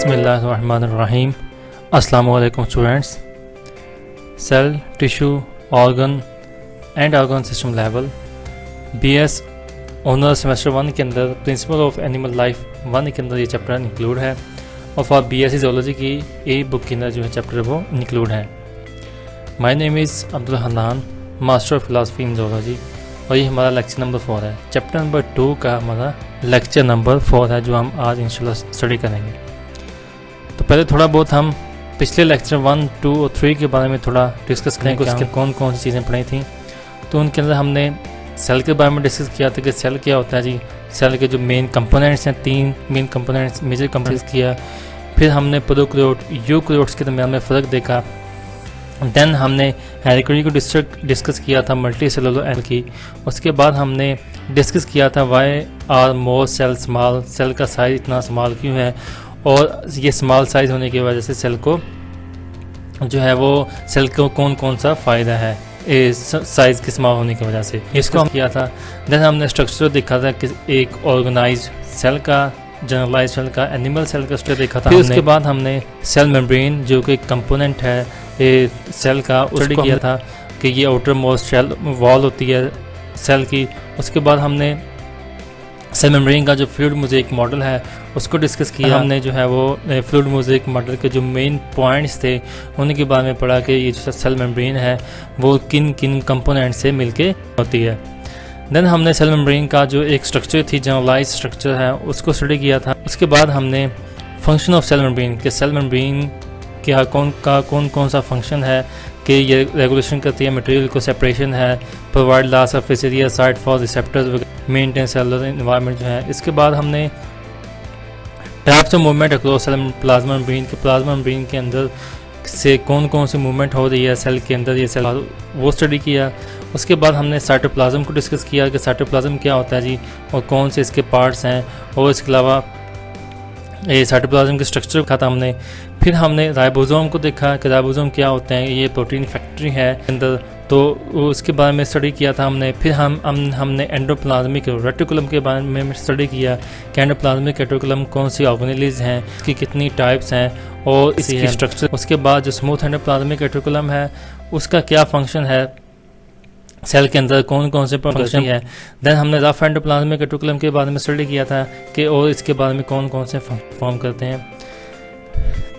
बिस्मिल्लाहिर्रहमानिर्रहीम। अस्सलामुअलैकुम students. Cell, tissue, organ and organ system level BS honour semester 1 के अंदर प्रिंसिपल ऑफ एनिमल लाइफ 1 के अंदर ये चैप्टर इंक्लूड है और फॉर BSc ज़ूलॉजी की ए बुक के अंदर जो है चैप्टर वो इंक्लूड है। My name is Abdul Hannan, master of philosophy in zoology, और ये हमारा लेक्चर नंबर 4 है। चैप्टर नंबर 2 का हमारा लेक्चर नंबर 4 है जो हम आज इंशाल्लाह स्टडी करेंगे। तो पहले थोड़ा बहुत हम पिछले लेक्चर 1, 2 और 3 के बारे में थोड़ा डिस्कस करेंगे, उसके कौन कौन सी चीज़ें पढ़ी थी। तो उनके अंदर हमने सेल के बारे में डिस्कस किया था कि सेल क्या होता है जी। सेल के जो मेन कंपोनेंट्स हैं, 3 मेन कंपोनेंट्स, मेजर कंपोनेंट्स किया। फिर हमने प्रोकैरियोट, यूकैरियोट्स के दरमियान में फ़र्क देखा। देन हमने हेरेडिटी को डिस्कस किया था, मल्टी सेलुलर एल की। उसके बाद हमने डिस्कस किया था why are more cell small, cell का साइज़ इतना स्मॉल क्यों है, और ये स्मॉल साइज़ होने की वजह से सेल को जो है वो सेल को कौन कौन सा फ़ायदा है साइज़ के स्मॉल होने की वजह से, इसको हम किया था। देन हमने स्ट्रक्चर देखा था कि एक ऑर्गेनाइज्ड सेल का, जनरलाइज सेल का, एनिमल सेल का स्ट्रक्चर देखा था। फिर उसके बाद हमने सेल मेम्ब्रेन जो कि कंपोनेंट है सेल का, स्टडी किया था कि ये आउटर मोस्ट सेल वॉल होती है सेल की। उसके बाद हमने सेल मेम्ब्रेन का जो फ्लूइड मोज़ेक मॉडल है उसको डिस्कस किया। हमने जो है वो फ्लूइड मोज़ेक मॉडल के जो मेन पॉइंट्स थे उनके बारे में पढ़ा कि ये जो सेल मेम्ब्रेन है वो किन किन कंपोनेंट से मिलके होती है। देन हमने सेल मेम्ब्रेन का जो एक स्ट्रक्चर थी, जनरलाइज स्ट्रक्चर है, उसको स्टडी किया था। उसके बाद हमने फंक्शन ऑफ सेल मेम्ब्रेन के सेल मेम्ब्रेन क्या कौन कौन सा फंक्शन है कि ये रेगुलेशन करती है मटेरियल को, सेपरेशन है, provide low surface area, site for receptors, maintain cellular environment जो है। इसके बाद हमने types of movement across cell plasma membrane के, प्लाज्मा मेम्ब्रेन के अंदर से कौन कौन सी मूवमेंट हो रही है सेल के अंदर, ये सेल वो स्टडी किया। उसके बाद हमने साइटोप्लाज्म को डिस्कस किया कि साइटोप्लाज्म क्या होता है जी और कौन से इसके पार्ट्स हैं, और इसके अलावा ये साइटोप्लाज्म के स्ट्रक्चर का था हमने। फिर हमने राइबोसोम को देखा कि राइबोसोम क्या होते हैं, ये प्रोटीन फैक्ट्री है अंदर, तो उसके बारे में स्टडी किया था हमने। फिर हमने एंडोप्लाज्मिक रेटिकुलम के बारे में स्टडी किया कि एंडोप्लाज्मिक रेटिकुलम कौन सी ऑर्गेनेलिज हैं, इसकी कितनी टाइप्स हैं और इसकी स्ट्रक्चर। उसके बाद जो स्मूथ एंडोप्लाज्मिक रेटिकुलम है उसका क्या फंक्शन है सेल के अंदर, कौन कौन से फंक्शन है। देन हमने रफ एंडोप्लाज्मिक रेटिकुलम के बारे में स्टडी किया था कि और इसके बारे में कौन कौन से फॉर्म करते हैं।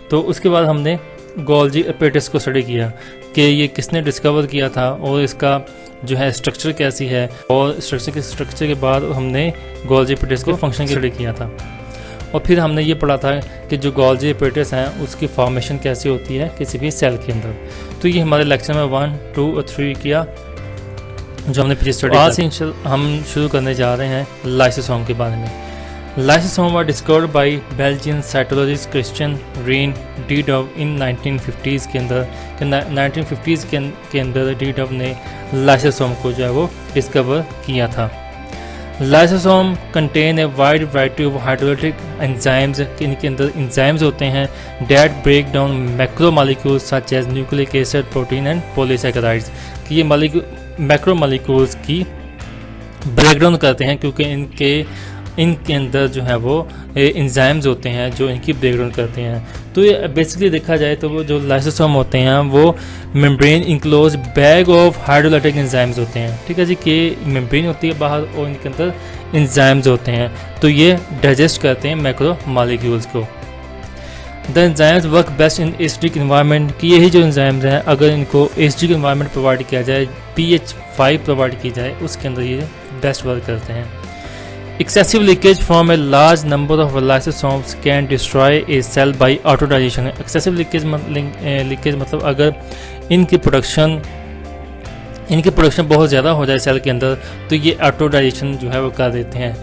तो उसके बाद हमने गोल्जी एपेटस को स्टडी किया कि ये किसने डिस्कवर किया था और इसका जो है स्ट्रक्चर कैसी है, और स्ट्रक्चर के बाद हमने गोल्जी एपेटस के फंक्शन की स्टडी किया था। और फिर हमने ये पढ़ा था कि जो गोल्जी एपेटस हैं उसकी फॉर्मेशन कैसी होती है किसी भी सेल के अंदर। तो ये हमारे लेक्चर में 1, 2 और 3 किया जो हमने पिछले स्टडी। आज से हम शुरू करने जा रहे हैं लाइसोसोम के बारे में। Lysosome were discovered by Belgian cytologist Christian René de Duve in 1950s के अंदर। 1950s के अंदर डी डव ने लाइसोसोम को जो है वो डिस्कवर किया था। Lysosome contain a wide variety of hydrolytic enzymes. इनके अंदर एंजाइम्स होते हैं that break down macro molecules such as nucleic acid, protein and polysaccharides. कि ये मैक्रो मॉलिक्यूल्स की ब्रेकडाउन करते हैं क्योंकि इनके अंदर जो है वो एंजाइम्स होते हैं जो इनकी ब्रेकडाउन करते हैं। तो ये बेसिकली देखा जाए तो वो जो लाइसोसोम होते हैं वो membrane enclose bag of hydrolytic enzymes होते हैं। ठीक है जी, कि मेम्ब्रेन होती है बाहर और इनके अंदर एंजाइम्स होते हैं, तो ये डाइजेस्ट करते हैं मैक्रो मॉलिक्यूल्स को। The enzymes work best in acidic environment. कि यही जो एंजाइम्स हैं अगर इनको एसिडिक इन्वायरमेंट प्रोवाइड किया जाए, pH 5 प्रोवाइड की जाए, उसके अंदर ये बेस्ट वर्क करते हैं। Excessive leakage from a large number of lysosomes can destroy a cell by autodigestion. Excessive leakage मतलब अगर इनकी प्रोडक्शन बहुत ज़्यादा हो जाए सेल के अंदर तो ये ऑटोडाइजेशन जो है वो कर देते हैं।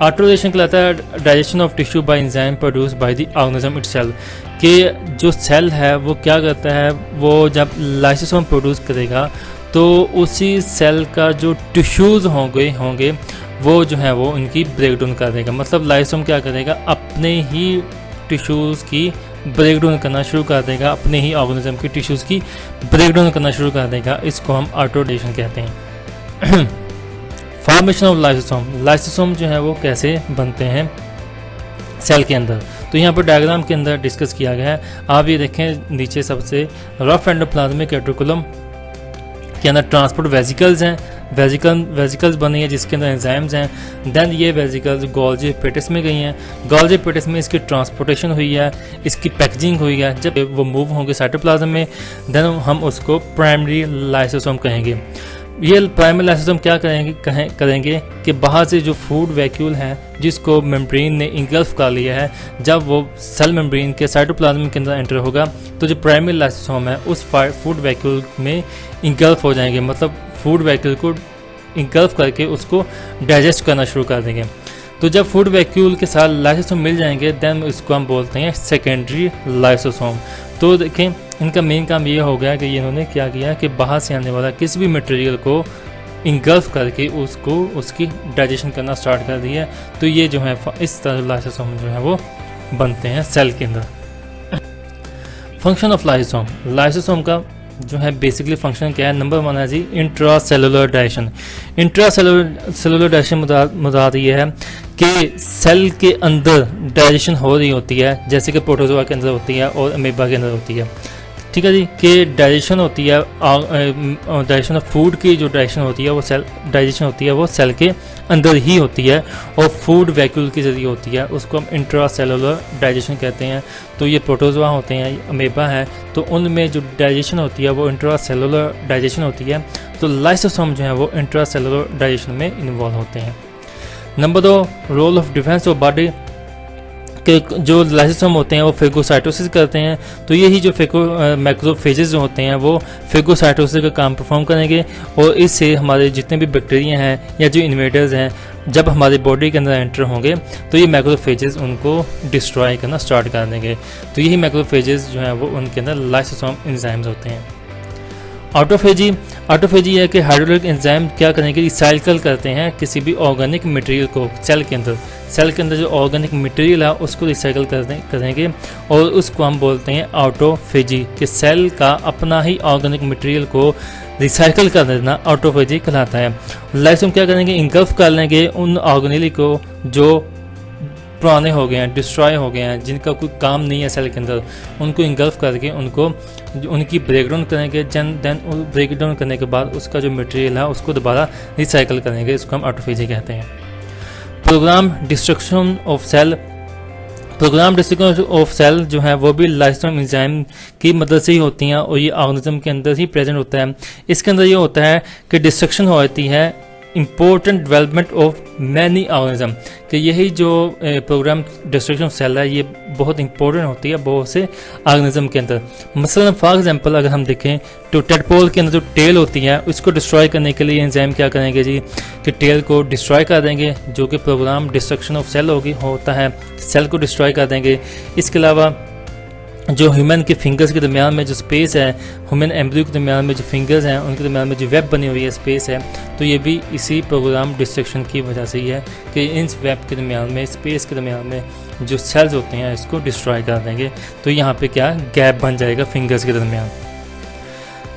ऑटोडाइजेशन कहलाता है digestion of tissue bye enzyme produce by the organism itself. कि जो सेल है वो क्या करता है, वो जब लाइसोसोम प्रोड्यूस करेगा तो उसी सेल का जो टिश्यूज़ होंगे वो जो है वो उनकी ब्रेकडाउन कर देगा। मतलब लाइसोसोम क्या करेगा, अपने ही टिश्यूज़ की ब्रेकडाउन करना शुरू कर देगा, अपने ही ऑर्गेनिज्म की टिश्यूज़ की ब्रेकडाउन करना शुरू कर देगा। इसको हम ऑटोडाइजेशन कहते हैं। फॉर्मेशन ऑफ लाइसोसोम, लाइसोसोम जो है वो कैसे बनते हैं सेल के अंदर। तो यहाँ पर डायग्राम के अंदर डिस्कस किया गया है। आप ये देखें नीचे सबसे रफ एंडोप्लाज्मिक रेटिकुलम के अंदर ट्रांसपोर्ट वेसिकल्स हैं, वेसिकल्स बनी है जिसके अंदर एंजाइम्स हैं। देन ये वेसिकल्स गोल्जी पेटिस में गई हैं, गोल्जी पेटिस में इसकी ट्रांसपोर्टेशन हुई है, इसकी पैकेजिंग हुई है। जब वो मूव होंगे साइटोप्लाज्म में देन हम उसको प्राइमरी लाइसोसोम कहेंगे। ये प्राइमरी लाइसोसोम क्या करेंगे कि बाहर से जो फूड वैक्यूल है जिसको मेम्ब्रेन ने इंगल्फ कर लिया है, जब वो सेल मेम्ब्रेन के साइटोप्लाज्म के अंदर एंटर होगा तो जो प्राइमरी लाइसोसोम है उस फूड वैक्यूल में इंगल्फ हो जाएंगे, मतलब फूड वैक्यूल को इंगल्फ करके उसको डाइजेस्ट करना शुरू कर देंगे। तो जब फूड वैक्यूल के साथ लाइसोसोम मिल जाएंगे देन इसको हम बोलते हैं सेकेंडरी लाइसोसोम। तो देखें इनका मेन काम ये हो गया कि इन्होंने क्या किया कि बाहर से आने वाला किसी भी मटेरियल को इंगल्फ करके उसको उसकी डाइजेशन करना स्टार्ट कर दिया। तो ये जो है इस तरह लाइसोसोम जो है वो बनते हैं सेल के अंदर। फंक्शन ऑफ लाइसोसोम, लाइसोसोम का जो है बेसिकली फंक्शन क्या है? नंबर 1 है जी intra cellular digestion. Intra cellular digestion मुराद ये है कि सेल के अंदर डाइजेशन हो रही होती है, जैसे कि प्रोटोजोआ के अंदर होती है और अमीबा के अंदर होती है, ठीक है जी, कि डाइजेशन होती है, डाइजेशन ऑफ फूड की जो डाइजेशन होती है वो सेल डाइजेशन होती है वो सेल के अंदर ही होती है और फूड वैक्यूल के जरिए होती है, उसको हम इंट्रा सेलुलर डाइजेशन कहते हैं। तो ये प्रोटोजोआ होते हैं, अमीबा है, तो उनमें जो डाइजेशन होती है वो इंट्रा सेलुलर डाइजेशन होती है। तो लाइसोसोम जो है वो इंट्रा सेलुलर डाइजेशन में इन्वॉल्व होते हैं। Number 2 role of defence of body के जो लाइसोसोम होते हैं वो फेगोसाइटोसिस करते हैं। तो यही जो मैक्रोफेजेस जो होते हैं वो फेगोसाइटोसिस का काम परफॉर्म करेंगे और इससे हमारे जितने भी बैक्टीरिया हैं या जो इन्वेडर्स हैं जब हमारी बॉडी के अंदर एंटर होंगे तो ये मैक्रोफेजेस उनको डिस्ट्रॉय करना स्टार्ट कर देंगे। तो यही मैक्रोफेजेस जो हैं वो उनके अंदर लाइसोसोम एंजाइम्स होते हैं। ऑटोफेजी है कि हाइड्रोलिक एंजाइम क्या करेंगे, रिसाइकल करते हैं किसी भी ऑर्गेनिक मटेरियल को सेल के अंदर जो ऑर्गेनिक मटेरियल है उसको रिसाइकल करेंगे और उसको हम बोलते हैं ऑटोफेजी, कि सेल का अपना ही ऑर्गेनिक मटेरियल को रिसाइकल कर देना ऑटोफेजी कहलाता है। लाइसोसोम क्या करेंगे, इंगल्फ कर लेंगे उन ऑर्गेनेल को जो पुराने हो गए हैं, डिस्ट्रॉय हो गए हैं, जिनका कोई काम नहीं है सेल के अंदर, उनको इंगल्फ करके उनको उनकी ब्रेकडाउन करेंगे। देन ब्रेकडाउन करने के बाद उसका जो मटेरियल है उसको दोबारा रिसाइकल करेंगे, इसको हम ऑटोफेजी कहते हैं। प्रोग्राम डिस्ट्रक्शन ऑफ सेल जो है वो भी लाइसोसोम एंजाइम की मदद से ही होती हैं और ये ऑर्गेनिज्म के अंदर ही प्रेजेंट होता है। इसके अंदर ये होता है कि डिस्ट्रक्शन हो जाती है important development of many organism, कि यही जो प्रोग्राम डिस्ट्रक्शन ऑफ सेल है ये बहुत इंपॉर्टेंट होती है बहुत से ऑर्गेनिज्म के अंदर। मसलन फॉर एग्जांपल अगर हम देखें तो टेडपोल के अंदर जो टेल होती है उसको डिस्ट्रॉय करने के लिए एंजाइम क्या करेंगे जी, कि टेल को डिस्ट्रॉय कर देंगे, जो कि प्रोग्राम डिस्ट्रक्शन ऑफ सेल होता है, सेल को डिस्ट्रॉय कर देंगे। इसके अलावा जो ह्यूमन के फिंगर्स के दरमियान में जो स्पेस है, ह्यूमन एम्ब्रियो के दरमियान में जो फिंगर्स हैं उनके दरमियान में जो वेब बनी हुई है, स्पेस है, तो ये भी इसी प्रोग्राम डिस्ट्रक्शन की वजह से ही है कि इन वेब के दरमियान में, स्पेस के दरमियान में जो सेल्स होते हैं इसको डिस्ट्रॉय कर देंगे। तो यहाँ पे क्या गैप बन जाएगा फिंगर्स के दरमियान।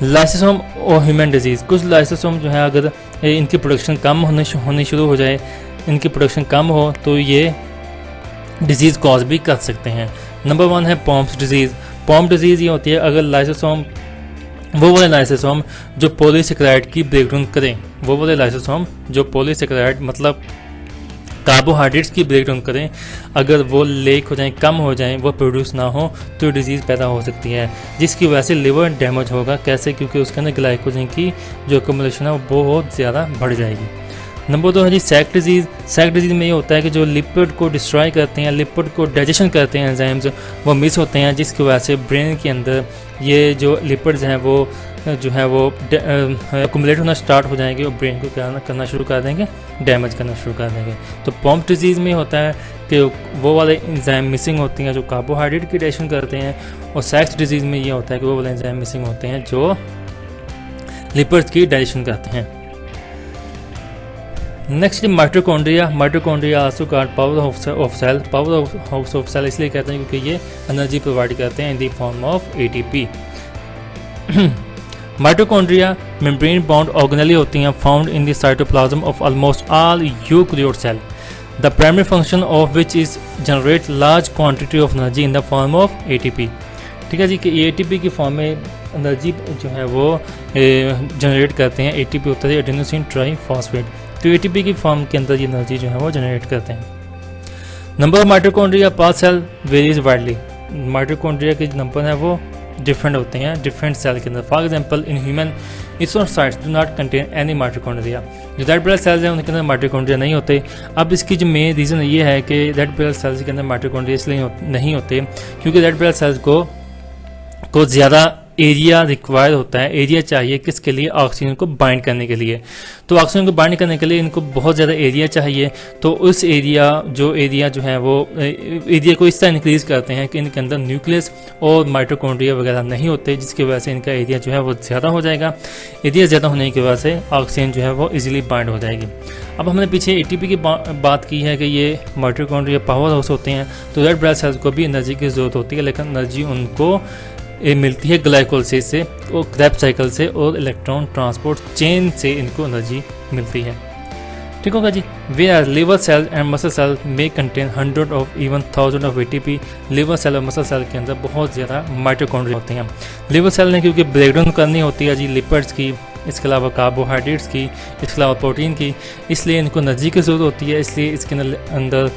लाइसोसोम और ह्यूमन डिजीज़, कुछ लाइसोसोम जो है अगर इनकी प्रोडक्शन कम होनी शुरू हो जाए, इनकी प्रोडक्शन कम हो तो ये डिजीज़ कॉज भी कर सकते हैं। नंबर 1 है पॉम्स डिजीज़। पॉम डिजीज़ ये होती है अगर लाइसोसोम, वो वाले लाइसोसोम जो पॉलीसेकेराइड की ब्रेकडाउन करें, वो वाले लाइसोसोम जो पॉलीसेकेराइड मतलब कार्बोहाइड्रेट्स की ब्रेकडाउन करें, अगर वो लेक हो जाएं, कम हो जाएं, वो प्रोड्यूस ना हो तो डिजीज़ पैदा हो सकती है, जिसकी वजह से लिवर डैमेज होगा। कैसे? क्योंकि उसके अंदर ग्लाइकोजन की जो एक्युमुलेशन है वो बहुत ज़्यादा बढ़ जाएगी। नंबर 2 है जी सैक डिजीज़। सैक डिजीज़ में ये होता है कि जो लिपिड को डिस्ट्रॉय करते हैं, लिपिड को डाइजेशन करते हैं एंजाइम्स, वो मिस होते हैं, जिसकी वजह से ब्रेन के अंदर ये जो लिपिड्स हैं वो जो है वो एक्युमुलेट होना स्टार्ट हो जाएंगे और ब्रेन को क्या करना शुरू कर देंगे, डैमेज करना शुरू कर देंगे। तो पॉम्प डिजीज़ में होता है कि वो वाले एंजाइम मिसिंग होती हैं जो कार्बोहाइड्रेट की डाइजेशन करते हैं, और सैक्स डिजीज़ में ये होता है कि वो वाले एंजाइम मिसिंग होते हैं जो लिपिड्स की डाइजेशन करते हैं। Next mitochondria. Mitochondria also called power of cell. Power house of cell इसलिए कहते हैं क्योंकि ये एनर्जी प्रोवाइड करते हैं in the form of ATP. Mitochondria membrane bound organelle होती हैं, found in the cytoplasm of almost all eukaryote cell. The primary function of which is generate large quantity of energy in the form of ATP। ठीक है जी, कि ATP की form में energy जो है वो जनरेट करते हैं। ATP होता है एडेनोसिन ट्राइफॉस्फेट, तो ATP की फॉर्म के अंदर ये एनर्जी जो है वो जनरेट करते हैं। Number of mitochondria per cell varies widely. Mitochondria के नंबर है वो डिफरेंट होते हैं डिफरेंट सेल के अंदर। For example in human erythrocytes do not contain any mitochondria. जो रेड ब्लड सेल्स हैं उनके अंदर माइटोकॉन्ड्रिया नहीं होते। अब इसकी जो मेन रीज़न ये है कि रेड ब्लड सेल्स के अंदर माइटोकॉन्ड्रिया इसलिए नहीं होते क्योंकि रेड ब्लड सेल्स को ज़्यादा एरिया रिक्वायर होता है। एरिया चाहिए किसके लिए? ऑक्सीजन को बाइंड करने के लिए। तो ऑक्सीजन को बाइंड करने के लिए इनको बहुत ज़्यादा एरिया चाहिए। तो उस एरिया जो है वो एरिया को इस तरह इंक्रीज़ करते हैं कि इनके अंदर न्यूक्लियस और माइटोकॉन्ड्रिया वगैरह नहीं होते, जिसकी वजह से इनका एरिया जो है वो ज़्यादा हो जाएगा। एरिया ज़्यादा होने की वजह से ऑक्सीजन जो है वो ईजिली बाइंड हो जाएगी। अब हमने पीछे ATP की बात की है कि ये माइटोकॉन्ड्रिया पावर हाउस होते हैं, तो रेड ब्लड सेल्स को भी एनर्जी की ज़रूरत होती है, लेकिन एनर्जी उनको मिलती है ग्लाइकोलाइसिस से और क्रेब्स साइकिल से और इलेक्ट्रॉन ट्रांसपोर्ट चेन से इनको एनर्जी मिलती है। ठीक होगा जी। We are liver cell and muscle cell में contain 100 of even 1000 of ATP। Liver cell और मसल सेल के अंदर बहुत ज़्यादा माइटोकॉन्ड्रिया होते हैं। लिवर सेल ने क्योंकि ब्रेकडाउन करनी होती है जी लिपिड्स की, इसके अलावा कार्बोहाइड्रेट्स की, इसके अलावा प्रोटीन की, इसलिए इनको एनर्जी की ज़रूरत होती है, इसलिए इसके अंदर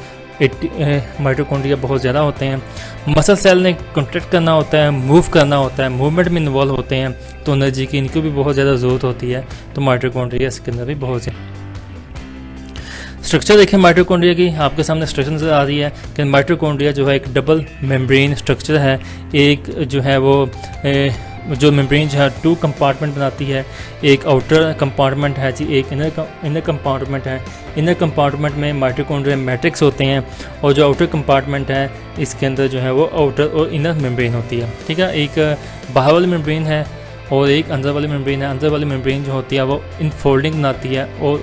माइटोकॉन्ड्रिया बहुत ज़्यादा होते हैं। मसल सेल ने कॉन्ट्रैक्ट करना होता है, मूव करना होता है, मूवमेंट में इन्वॉल्व होते हैं, तो एनर्जी की इनको भी बहुत ज़्यादा ज़रूरत होती है। तो माइटोकॉन्ड्रिया इसके अंदर भी बहुत ज़्यादा। स्ट्रक्चर देखें माइटोकॉन्ड्रिया की, आपके सामने स्ट्रक्चर नज़र आ रही है कि माइटोकॉन्ड्रिया जो है एक डबल मेम्ब्रेन स्ट्रक्चर है। एक जो है वो जो मेम्ब्रेन जो है 2 कंपार्टमेंट बनाती है। एक आउटर कंपार्टमेंट है जी, एक इनर कंपार्टमेंट है। इनर कंपार्टमेंट में माइटोकॉन्ड्रिया मैट्रिक्स होते हैं और जो आउटर कंपार्टमेंट है इसके अंदर जो है वो आउटर और इनर मेम्ब्रेन होती है। ठीक है, एक बाहर वाली मेम्ब्रेन है और एक अंदर वाली मेम्ब्रेन है। अंदर वाली मेम्ब्रेन जो होती है वो इनफोल्डिंग बनाती है और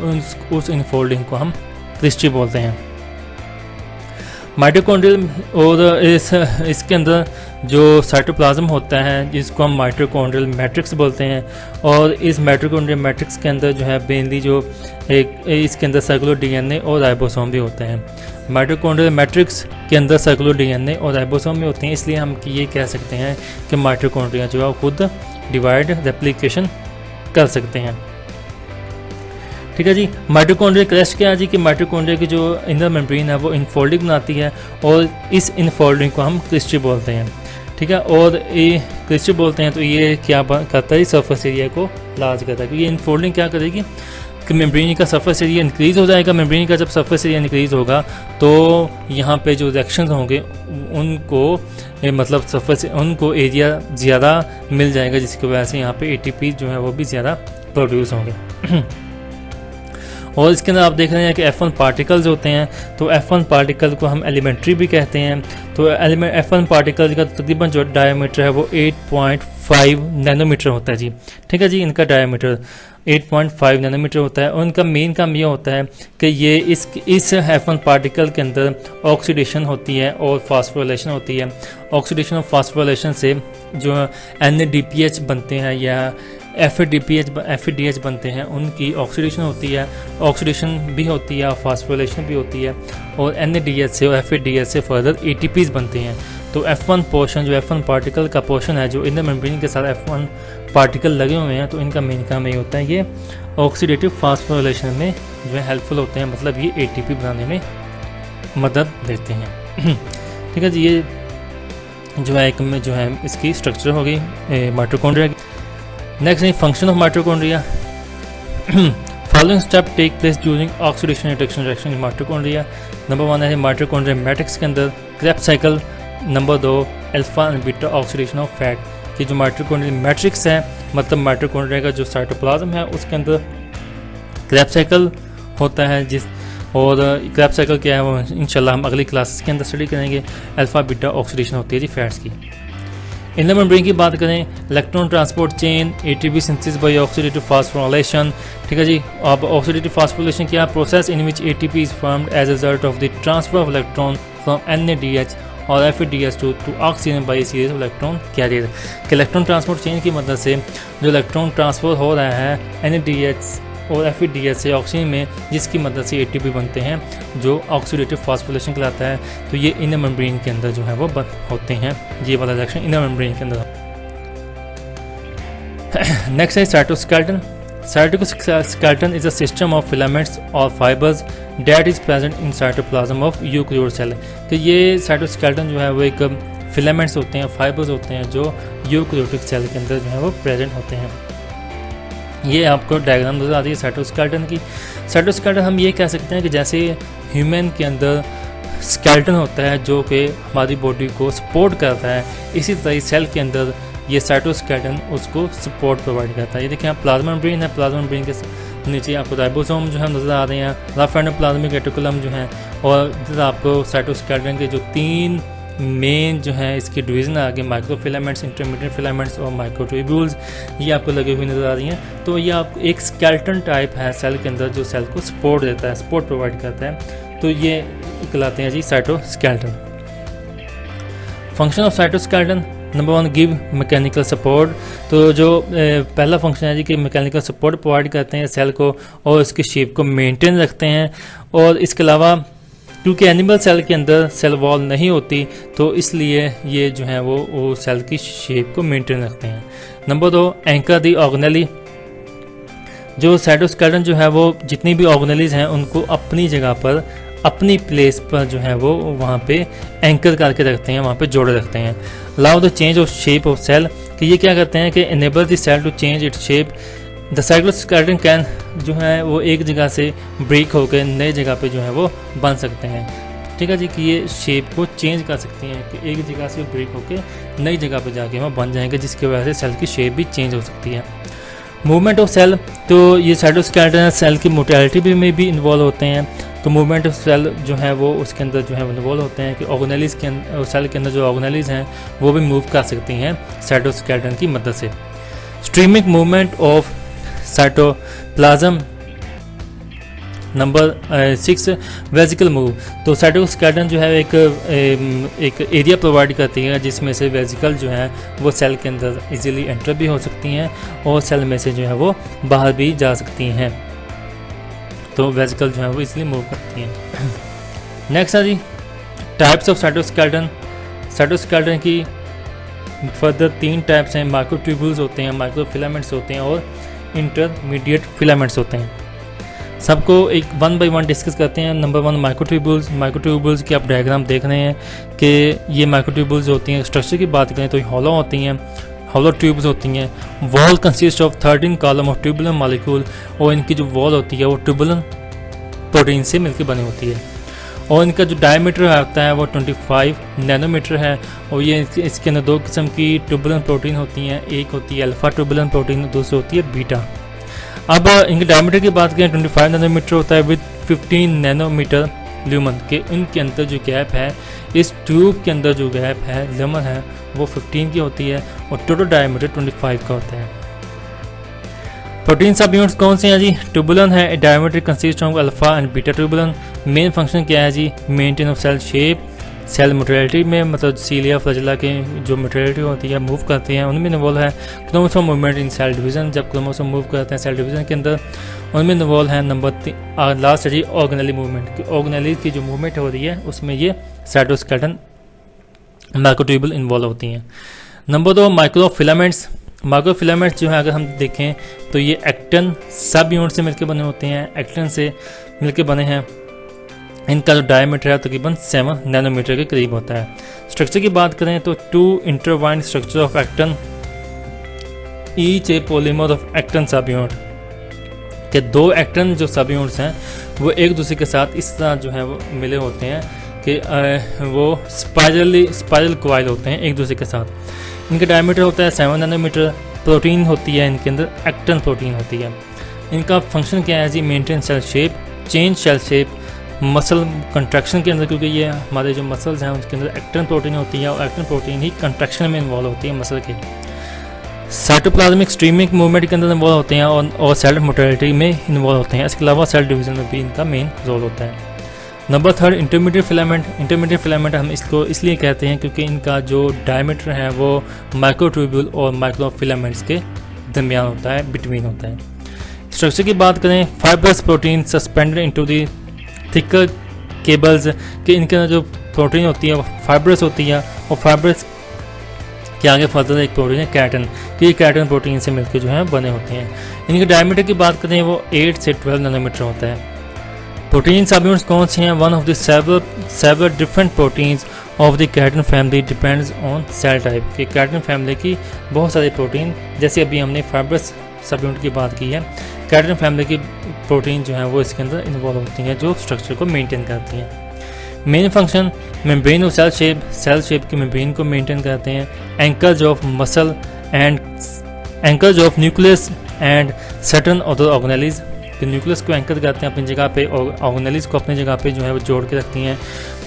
उस इनफोल्डिंग को हम क्रिस्टी बोलते हैं। माइटोकॉन्ड्रियल और इसके अंदर जो साइटोप्लाज्म होता है जिसको हम माइटोकॉन्ड्रियल मैट्रिक्स बोलते हैं, और इस माइटोकॉन्ड्रियल मैट्रिक्स के अंदर जो है मेनली जो इसके अंदर सर्कुलर DNA और राइबोसोम भी होते हैं। माइटोकॉन्ड्रियल मैट्रिक्स के अंदर सर्कुलर DNA और राइबोसोम भी होते हैं, इसलिए हम ये कह सकते हैं कि माइटोकॉन्ड्रिया जो है खुद डिवाइड रेप्लिकेशन कर सकते हैं। ठीक है जी। माइटोकॉन्ड्रिया क्रस्ट क्या है जी कि माइटोकॉन्ड्रिया की जो इनर मेम्ब्रेन है वो इनफोल्डिंग बनाती है और इस इनफोल्डिंग को हम क्रिस्टी बोलते हैं। ठीक है, और ये क्रिस्टी बोलते हैं तो ये क्या करता है, सरफेस एरिया को लार्ज करता है। क्योंकि ये इनफोल्डिंग क्या करेगी कि मेम्ब्रेन का सरफेस एरिया इंक्रीज़ हो जाएगा। मेम्ब्रेन का जब सरफेस एरिया इंक्रीज़ होगा तो यहाँ पे जो रिएक्शंस होंगे उनको मतलब सरफेस उनको एरिया ज़्यादा मिल जाएगा, जिसकी वजह से यहाँ पे ATP जो है वो भी ज़्यादा प्रोड्यूस होंगे। और इसके अंदर आप देख रहे हैं कि F1 पार्टिकल्स होते हैं, तो F1 पार्टिकल को हम एलिमेंट्री भी कहते हैं। तो F1 पार्टिकल का तकरीबन जो डायमीटर है वो 8.5 नैनोमीटर होता है जी। ठीक है जी, इनका डायमीटर 8.5 नैनोमीटर होता है और इनका मेन काम ये होता है कि ये इस F1 पार्टिकल के अंदर ऑक्सीडेशन होती है और फास्फोराइलेशन होती है। ऑक्सीडेशन और फास्फोराइलेशन से जो NADPH बनते हैं या FADH बनते हैं, उनकी ऑक्सीडेशन होती है। ऑक्सीडेशन भी होती है, फास्फोराइलेशन भी होती है, और NADH से और FADH से फर्दर ATPs बनते हैं। तो F1 पोर्शन जो F1 पार्टिकल का पोर्शन है, जो इनर मेम्ब्रेन के साथ F1 पार्टिकल लगे हुए हैं, तो इनका मेन काम ये होता है, ये ऑक्सीडेटिव फास्फोराइलेशन में जो है हेल्पफुल होते हैं, मतलब ये ATP बनाने में मदद देते हैं। ठीक है जी, ये जो है एक में जो है इसकी स्ट्रक्चर हो गई माइटोकॉन्ड्रिया की। नेक्स्ट है function of mitochondria. Following step take place during oxidation reduction reaction in mitochondria. Number 1 है माइटोकॉन्ड्रिया मैट्रिक्स के अंदर Krebs cycle. Number 2 alpha and beta oxidation of fat. कि जो माइटोकॉन्ड्रियल मैट्रिक्स है, मतलब माइटोकॉन्ड्रिया का जो साइटोप्लाज्म है उसके अंदर क्रेब्स साइकिल होता है, और क्रेब्स साइकिल क्या है वो इंशाल्लाह हम अगली क्लासेस के अंदर स्टडी करेंगे। अल्फा बीटा ऑक्सीडेशन होती है जी फैट्स की। इनर मेम्ब्रेन की बात करें, electron transport chain, ATP synthesis by oxidative phosphorylation. ठीक है जी, अब ऑक्सीडेटिव फास्फोराइलेशन क्या है? Process in which ATP is formed as a result of the transfer of electron from NADH और FADH to oxygen by series of electron carrier. कि electron transport chain की मदद से जो इलेक्ट्रॉन ट्रांसफर हो रहा है NADH और FeDH से ऑक्सीजन में, जिसकी मदद से ATP बनते हैं जो ऑक्सीडेटिव फॉस्फोरिलेशन कहलाता है। तो ये इनर मेम्ब्रेन के अंदर जो है वो होते हैं, ये वाला रिएक्शन इनर मेम्ब्रेन के अंदर। नेक्स्ट है cytoskeleton. Cytoskeleton is a system of filaments or fibers that is present in cytoplasm of eukaryote cell। कि ये साइटोस्केलेटन जो है वो एक फिलामेंट्स होते हैं, फाइबर्स होते हैं जो यूकैरियोटिक सेल के अंदर जो है वो प्रेजेंट होते हैं। ये आपको डायग्राम नजर आ रही है साइटोस्केलेटन की। साइटोस्केलेटन हम ये कह सकते हैं कि जैसे ह्यूमन के अंदर स्केलेटन होता है जो कि हमारी बॉडी को सपोर्ट करता है, इसी तरह सेल के अंदर ये साइटोस्केलेटन उसको सपोर्ट प्रोवाइड करता है। ये देखिए, प्लाज्मा मेम्ब्रेन है, प्लाज्मा मेम्ब्रेन के नीचे आपको राइबोसोम जो है नजर आ रहे हैं, रफ एंडोप्लाज्मिक रेटिकुलम जो है, और इधर आपको साइटोस्केलेटन के जो 3 मेन जो है इसकी डिवीज़न आगे माइक्रोफिलामेंट्स, इंटरमीडिएट फिलामेंट्स और माइक्रोट्यूब्यूल्स, ये आपको लगे हुए नजर आ रही हैं। तो ये आप एक स्केलेटन टाइप है सेल के अंदर जो सेल को सपोर्ट देता है, सपोर्ट प्रोवाइड करता है। तो ये कहलाते हैं जी cytoskeleton. Function of cytoskeleton, number 1 give mechanical support. तो जो पहला फंक्शन है जी कि मैकेनिकल सपोर्ट प्रोवाइड करते हैं सेल को और इसकी शेप को मेंटेन रखते हैं। और इसके अलावा क्योंकि एनिमल सेल के अंदर सेल वॉल नहीं होती तो इसलिए ये जो है वो सेल की शेप को मेंटेन रखते हैं। नंबर 2 एंकर दी ऑर्गेनेली। जो साइटोस्केलेटन जो है वो जितनी भी ऑर्गेनेलीज हैं उनको अपनी जगह पर, अपनी प्लेस पर जो है वो वहाँ पे एंकर करके रखते हैं, वहाँ पे जोड़े रखते हैं। Allow the change of shape of cell, कि ये क्या करते हैं कि enable the cell to change its shape. The cytoskeleton can जो है वो एक जगह से ब्रेक होकर नई जगह पे जो है वो बन सकते हैं। ठीक है जी, कि ये शेप को चेंज कर सकती हैं कि एक जगह से ब्रेक होकर नई जगह पे जाके वहाँ बन जाएंगे, जिसकी वजह से सेल की शेप भी चेंज हो सकती है। मूवमेंट ऑफ सेल, तो ये साइटोस्केलेटन सेल की मोटिलिटी में भी इन्वॉल्व होते हैं। तो मूवमेंट ऑफ सेल जो है वो उसके अंदर जो है इन्वॉल्व होते हैं कि ऑर्गेनेलीज के अंदर, सेल के अंदर जो ऑर्गेनेलीज हैं वो भी मूव कर सकती हैं साइटोस्केलेटन की मदद से। Streaming movement of cytoplasm. Number 6 vesicle move. तो साइटोस्केलेटन जो है एक एरिया प्रोवाइड करती है जिसमें से वेजिकल जो है वो सेल के अंदर इजीली एंटर भी हो सकती हैं और सेल में से जो है वो बाहर भी जा सकती हैं। तो वेजिकल जो है वो इसलिए मूव करती हैं। नेक्स्ट है जी टाइप्स ऑफ साइटोस्केलेटन। साइटोस्केलेटन की फर्दर 3 टाइप्स हैं। माइक्रोट्यूब्यूल्स होते हैं, माइक्रोफिलामेंट्स होते हैं और इंटरमीडिएट फिलामेंट्स होते हैं। सबको एक 1 बाय 1 डिस्कस करते हैं। Number 1 microtubules. माइक्रोट्यूब्यूल्स की आप डायग्राम देख रहे हैं कि ये माइक्रोट्यूब्यूल्स होती हैं। स्ट्रक्चर की बात करें तो हॉलो होती हैं, हॉलो ट्यूब्स होती हैं। Wall consist of 13 column of tubular molecule, और इनकी जो वॉल होती है वो ट्यूबुलर प्रोटीन से मिलकर बनी होती है। और इनका जो डायमीटर होता है वो 25 नैनोमीटर है। और ये इसके अंदर 2 किस्म की ट्यूबुलर प्रोटीन होती हैं, एक होती है अल्फा ट्यूबुलर प्रोटीन, दूसरी होती है बीटा। अब इनके डायमीटर की बात करें 25 नैनोमीटर होता है विद 15 नैनोमीटर ल्यूमन, के इनके अंदर जो गैप है, इस ट्यूब के अंदर जो गैप है ल्यूमन है वो 15 की होती है और टोटल डायमीटर 25 का होता है। प्रोटीन सब यूनिट्स कौन से हैं जी? ट्यूबुलन है, diameter consist of alpha and beta tubulin. Main function क्या है जी? Maintain of cell shape, cell motility में, मतलब सीलिया फ्लैजेला की जो मोटिलिटी होती है मूव करते हैं उनमें इन्वॉल्व है। Chromosome movement in cell division, जब क्रोमोसोम मूव करते हैं सेल डिवीजन के अंदर उनमें इन्वॉल्व है। नंबर 3 लास्ट है जी ऑर्गेनेली मूवमेंट, ऑर्गेनेली की जो मूवमेंट हो रही है उसमें ये साइटोस्केलेटन माइक्रोट्यूबुल इन्वॉल्व होती हैं। Number 2 microfilaments. माइक्रोफिलामेंट्स जो है अगर हम देखें तो ये एक्टिन सब यूनिट से मिलकर बने होते हैं, एक्टिन से मिलकर बने हैं। इनका जो डायमीटर है तकरीबन 7 नैनोमीटर के करीब होता है। स्ट्रक्चर की बात करें तो 2 intertwined structure of actin, each A polymer of actin सब यूनिट, के 2 एक्टिन जो सब यूनिट्स हैं वो एक दूसरे के साथ इस तरह जो है वो मिले होते हैं कि वो स्पाइरल कॉइल होते हैं एक दूसरे के साथ। इनका डायमीटर होता है 7 नैनोमीटर। प्रोटीन होती है इनके अंदर, एक्टिन प्रोटीन होती है। इनका फंक्शन क्या है जी? Maintain cell shape, change cell shape, muscle contraction के अंदर, क्योंकि ये हमारे जो मसल्स हैं उसके अंदर एक्टिन प्रोटीन होती है और एक्टिन प्रोटीन ही कंट्रैक्शन में इन्वॉल्व होती है मसल के। साइटोप्लाज्मिक स्ट्रीमिक मूवमेंट के अंदर इन्वॉल्व होते हैं और सेल मोटिलिटी में इन्वॉल्व होते हैं। इसके अलावा सेल डिवीजन में भी इनका मेन रोल होता है। Number 3 intermediate filament. Intermediate filament हम इसको इसलिए कहते हैं क्योंकि इनका जो डायमीटर है वो माइक्रोट्यूब्यूल और माइक्रोफिलामेंट्स के दरमियान होता है, बिटवीन होता है। स्ट्रक्चर की बात करें, fibrous protein suspended into the thicker cables, कि इनके अंदर जो प्रोटीन होती है वो फाइब्रस होती है, और फाइब्रस के आगे फर्दर एक प्रोटीन है कैटन, कि ये कैटन प्रोटीन से मिलकर जो है बने होते हैं। इनके डायमीटर की बात करें वो 8 से 12 नैनोमीटर होता है। प्रोटीन सबयूनिट्स कौन से हैं? One of the several different proteins of the cation family depends on sale type, कि कैटन फैमिली की बहुत सारे प्रोटीन, जैसे अभी हमने फाइब्रस सबयूनिट की बात की है, कैटन फैमिली की प्रोटीन जो है वो इसके अंदर इन्वॉल्व होती हैं जो स्ट्रक्चर को मेंटेन करती हैं। Main function membrane of cell shape की मेम्ब्रेन को मेंटेन करते हैं, anchors of muscle and anchors of nucleus and certain other organelles, nucleus को एंकर करते हैं अपनी जगह पे, और ऑर्गेनेल्स को अपनी जगह पे जो है वो जोड़ के रखती हैं।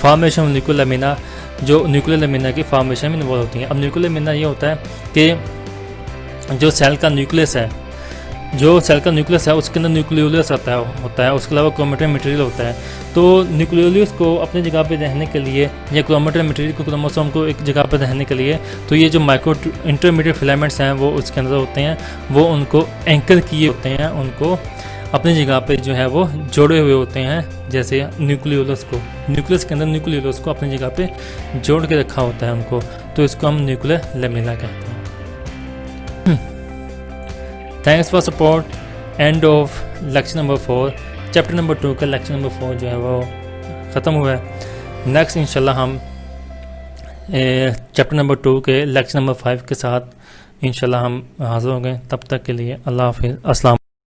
फॉर्मेशन ऑफ न्यूक्लियर लैमिना, जो न्यूक्लियर लैमिना की फॉर्मेशन में इन्वॉल्व होती हैं। अब न्यूक्लियर लैमिना ये होता है कि जो सेल का न्यूक्लियस है, उसके अंदर न्यूक्लियोलस होता है, उसके अलावा क्रोमेटिन मटेरियल होता है। तो न्यूक्लियोलस को अपनी जगह पे रहने के लिए, या क्रोमेटिन मटेरियल को, क्रोमोसोम को एक जगह पर रहने के लिए, तो ये जो माइक्रो इंटरमीडिएट फिलामेंट्स हैं वो उसके अंदर होते हैं, वो उनको एंकर किए होते हैं, उनको अपनी जगह पे जो है वो जोड़े हुए होते हैं। जैसे न्यूक्लियोलस के अंदर न्यूक्लियोलस को अपनी जगह पे जोड़ के रखा होता है उनको, तो इसको हम न्यूक्लियर लैमिना कहते हैं। Thanks for support. End of lecture number 4, chapter number 2 का लेक्चर नंबर 4 जो है वो ख़त्म हुआ है। नेक्स्ट इंशाल्लाह हम चैप्टर नंबर 2 के लेक्चर नंबर 5 के साथ इंशाल्लाह हम हाज़िर होंगे। तब तक के लिए अल्लाह हाफ़िज़, अस्सलाम।